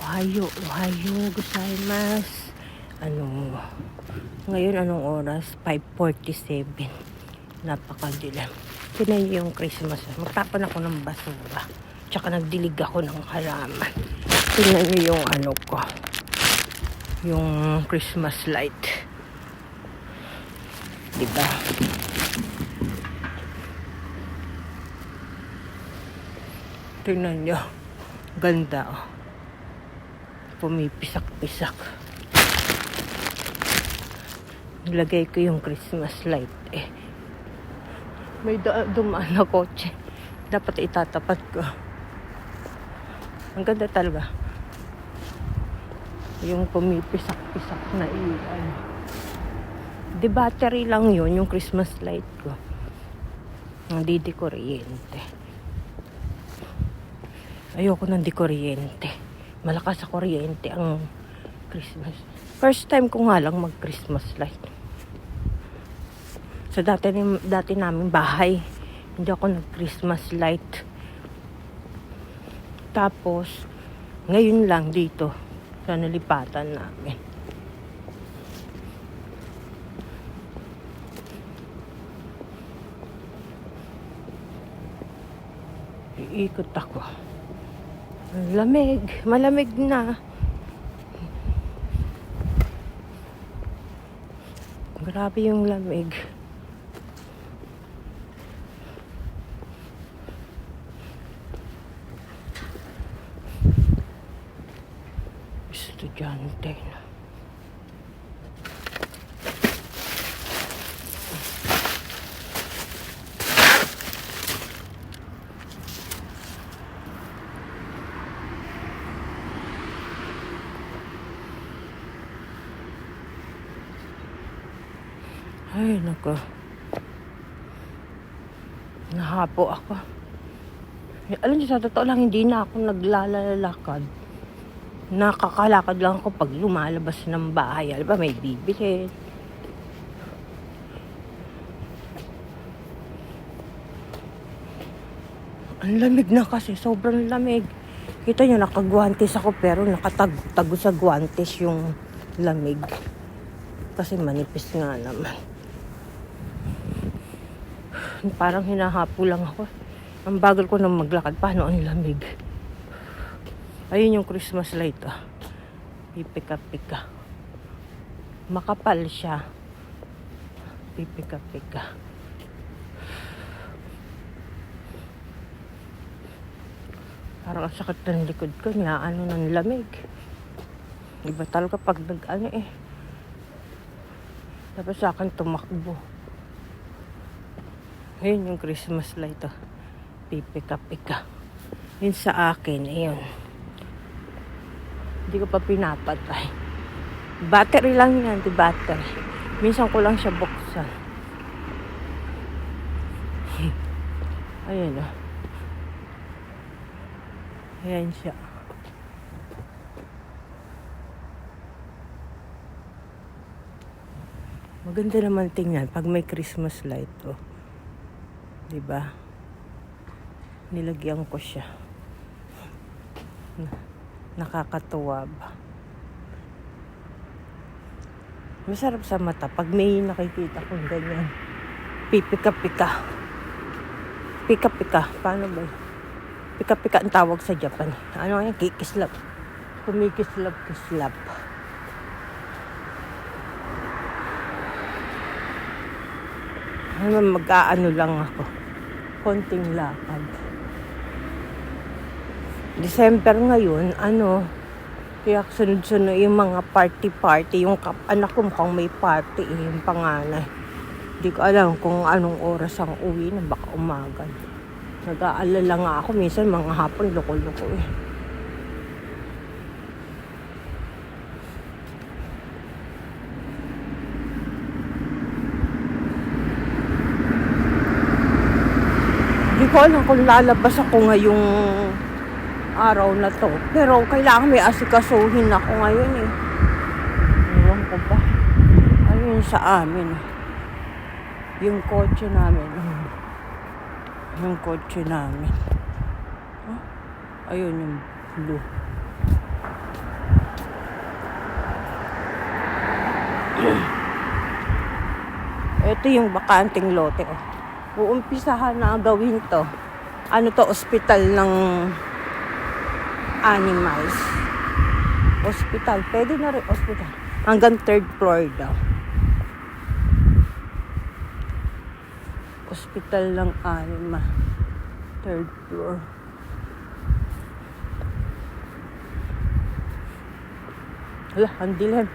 Ohayo gozaimasu. Ngayon anong oras? 5:47. Napakadilim. Tingnan niyo yung Christmas. Magtapon ako ng basura. Tsaka nagdilig ako ng halaman. Tingnan niyo yung ko. Yung Christmas light. Diba? Tingnan niyo. Ganda oh. Pumipisak-pisak. Nilagay ko yung Christmas light eh. May dumaan na kotse. Dapat itatapat ko. Ang ganda talaga. Yung pumipisak-pisak na ilan. Di battery lang yun, yung Christmas light ko. Hindi di kuryente. Ayoko ng di kuryente. Malakas sa kuryente ang Christmas. First time ko nga lang mag-Christmas light. So dati namin bahay, hindi ako nag-Christmas light. Tapos, ngayon lang dito, sa nalipatan namin. Iikot ako. Lamig. Malamig na. Grabe yung lamig. Estudyante na. Ay, nako. Nahapo ako. Alam niyo, sa totoo lang, hindi na ako naglalakad. Nakakalakad lang ako pag lumalabas ng bahay. Alam ba, may bibili. Ang lamig na kasi, sobrang lamig. Kita niyo, nakagwantes ako pero nakatago sa gwantes yung lamig. Kasi manipis nga naman. Parang hinahapo lang ako. Ang bagal ko nang maglakad. Paano ang lamig? Ayun yung Christmas light. Oh. Pipika-pika. Makapal siya. Pipika-pika. Parang ang sakit ng likod ko. Ano ng lamig. Iba talaga pag tapos sa akin tumakbo. Ayun yung Christmas light. Oh. Pipika-pika. Yun sa akin. Ayun. Hindi ko pa pinapatay. Battery lang yan. Di battery. Minsan ko lang siya buksan. Ayun. Oh. Ayan siya. Maganda naman tingnan pag may Christmas light. Oh. Diba? Nilagyan ko siya. Nakakatuwa ba? Masarap sa mata pag may nakikita kong ganyan. Pipika-pika. Pika-pika. Paano ba? Pika-pika ang tawag sa Japan. Ano yan? Kikislap. Kumikislap-kislap. Mag-aano lang ako. Konting lakad. December ngayon, kaya sunod-sunod yung mga party-party. Yung anak ko mukhang may party yung panganay. Hindi ko alam kung anong oras ang uwi na, baka umaga. Nag-aalala nga ako, minsan mga hapon, loko-loko eh. Hindi ko alam kung lalabas ako ngayong araw na to. Pero kailangan may asikasuhin ako ngayon eh. Ewan ko ba. Ayun sa amin. Yung kotse namin. Yung kotse namin. Ayun yung blue. Ito yung bakanting lote. Oh. Uumpisahan na gawin to. Ano to? Ospital ng animals. Hospital. Pwede na rin hospital. Hanggang 3rd floor daw. Hospital ng animal. 3rd floor. Hala, ang dilim.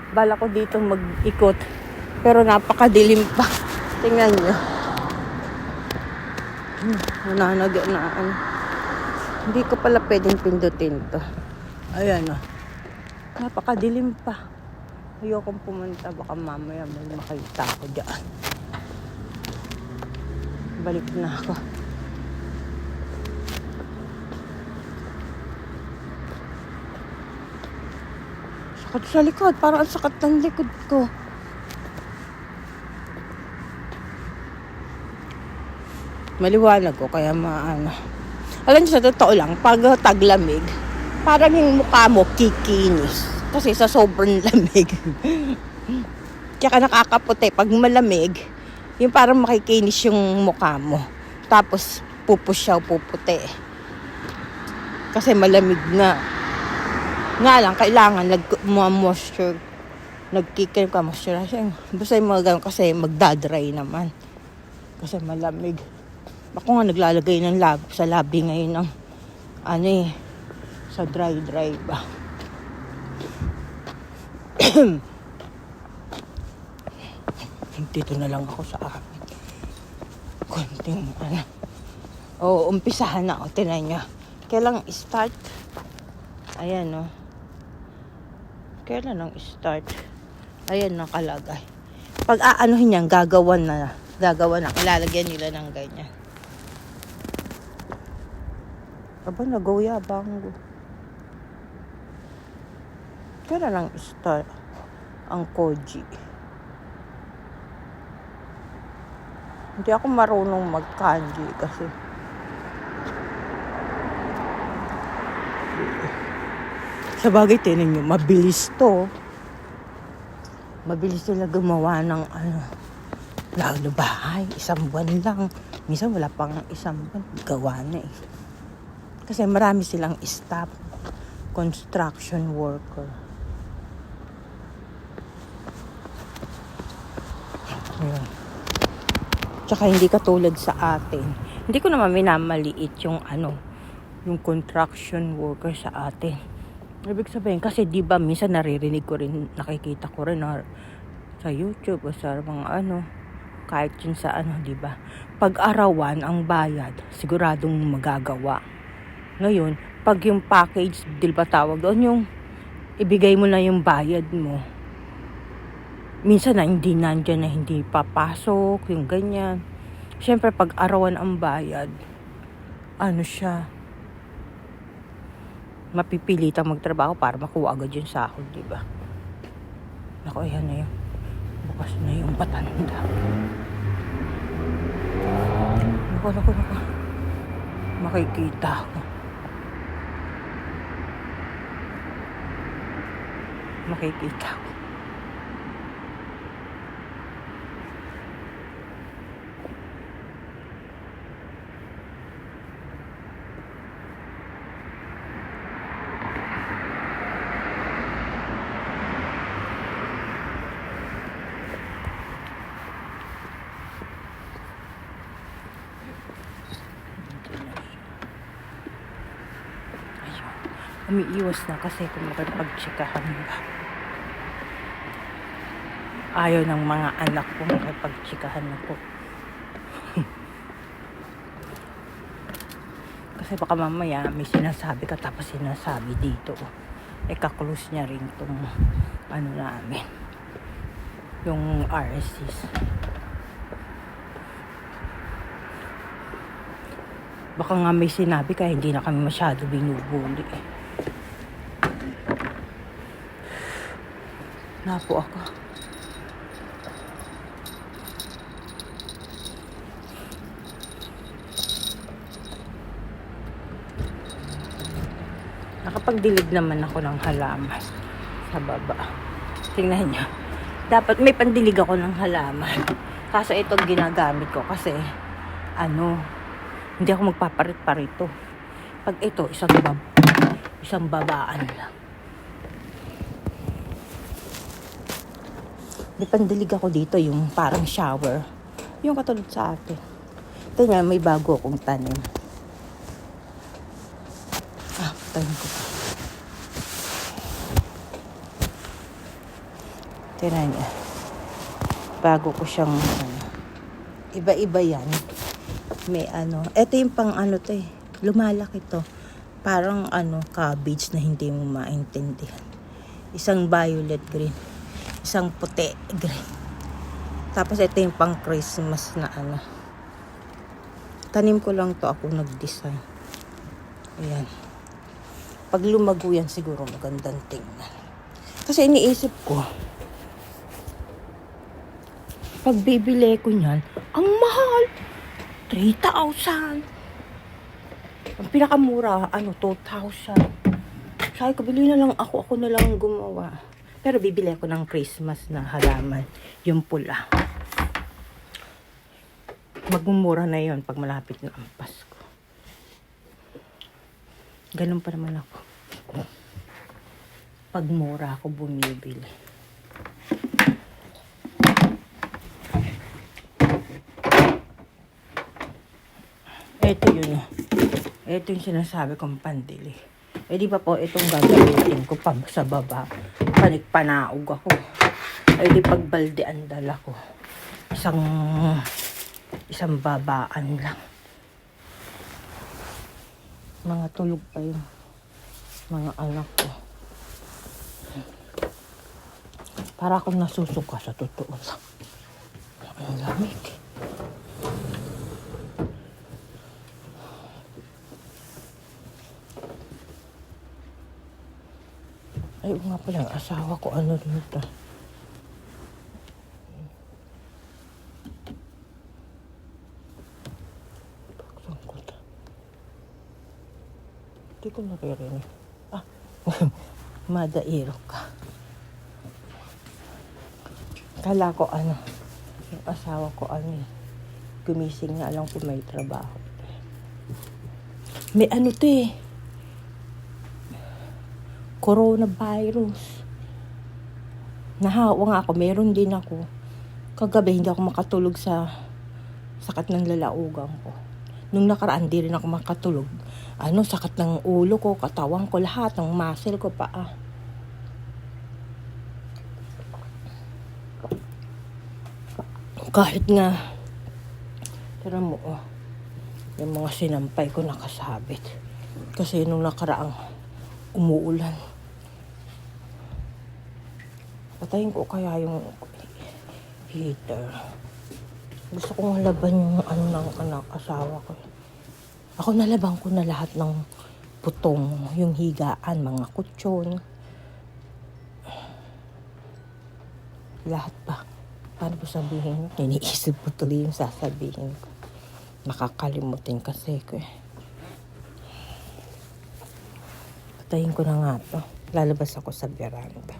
Bala ko dito mag-ikot. Pero napakadilim pa. Tingnan nyo. Nananaganaan. Hindi ko pala pwedeng pindutin to. Ayan o. Napakadilim pa. Ayokong pumunta. Baka mamaya may makita ako dyan. Balik na ako. Sakit sa likod. Parang ang sakit ng likod ko. Maliwanag ko kaya maano. Alam niyo, sa totoo lang, pag taglamig, parang yung mukha mo kikinis. Kasi sa sobrang lamig. Tsaka nakakaputi. Pag malamig, yung parang makikinis yung mukha mo. Tapos pupusyaw, puputi. Kasi malamig na. Nga lang, kailangan moisture. Nagkikim ka, moisturizing. Basta yung mga ganun kasi magdadry naman. Kasi malamig. Ako nga naglalagay ng sa labi ngayon ng sa dry ba. Dito na lang ako sa akin. Konting umpisahan na. Tinan nyo. Kailan start? Ayan o. Kailan ang start? Ayan nakalagay. Pag aanuhin yan, gagawan na. Ilalagyan nila ng ganyan. Aba, nagawiyabang. Kailan ang start ang Koji? Hindi ako marunong mag-kanji kasi sa bagay, tinan nyo, mabilis to. Mabilis sila gumawa ng lalo bahay, 1 buwan lang. Minsan wala pang 1 buwan, gawa na eh. Kasi marami silang staff, construction worker. Ayan. Tsaka hindi katulad sa atin. Hindi ko naman minamaliit yung yung construction worker sa atin. Ibig sabihin, kasi diba minsan naririnig ko rin, nakikita ko rin sa YouTube o sa mga kahit yun sa diba? Pag-arawan ang bayad, siguradong magagawa. Ngayon, pag yung package deal ba tawag doon, yung ibigay mo na yung bayad mo. Minsan na hindi nandyan na hindi papasok, yung ganyan. Siyempre, pag arawan ang bayad, siya, mapipilitang magtrabaho para makuha agad yung sahod, diba? Naku, ayan na yun. Bukas na yung patanda. Naku. Makikita ako. Umiiwas na kasi kung makipag-tsikahan ba. Ayaw ng mga anak ko makipag-tsikahan ako. Kasi baka mamaya may sinasabi ka tapos sinasabi dito. Kaklose niya rin itong namin. Yung RSCs. Baka nga may sinabi kaya hindi na kami masyado binubuli. Napo ako. Nakapagdilig naman ako ng halaman sa baba. Tingnan nyo. Dapat may pandilig ako ng halaman. Kaso itong ginagamit ko kasi, hindi ako magpaparit-parito. Pag ito, isang babaan lang. May pandilig ako dito, yung parang shower. Yung katulad sa atin. Ito nga, may bago akong tanim. Tanim ko pa. Tira niya. Bago ko siyang, iba-iba yan. May ito yung pang to eh. Lumalaki to. Parang cabbage na hindi mo maintindihan. Isang violet green. Isang puti green. Tapos ito yung pang Christmas na Tanim ko lang to, ako nag-design. Ayan. Pag lumago yan siguro magandang tingnan. Kasi iniisip ko, pag bibili ko niyan, ang mahal. 3,000. Ang pinakamura, 2,000. Sabi ko, bili na lang ako na lang gumawa. Pero bibili ako ng Christmas na halaman, yung pula. Magmumura na yon pag malapit na ang Pasko. Ganun pa naman ako. Pag mura ako bumibili. Ito yun. Ito yung sinasabi kong pandili. Di ba po itong gagamitin ko pag sa baba. Panikpanaog ako. Di pag balde ang dala ko. Isang babaan lang. Mga tulog pa yung mga anak ko. Para akong nasusuka sa totoo lang. Ang lamig. Ay, nga pala, ang asawa ko, rito. Pagsangkot. Hindi ko naririnig. Madairo ka. Kala ko, yung asawa ko, gumising na lang kung may trabaho. May to eh. Coronavirus. Nahawa nga ako. Meron din ako. Kagabi hindi ako makatulog sa sakit ng lalaugan ko. Nung nakaraan di rin ako makatulog. Sakit ng ulo ko, katawan ko, lahat ng muscle ko pa. Kahit nga tira mo yung mga sinampay ko nakasabit. Kasi nung nakaraang umuulan. Patayin ko kaya yung heater. Gusto kong laban yung ng asawa ko. Ako nalaban ko na lahat ng putong, yung higaan, mga kutsyon. Lahat pa. Paano ko sabihin? Iniisip ko tuloy yung sasabihin ko. Nakakalimutin kasi ko eh. Patayin ko na nga to. Lalabas ako sa veranda.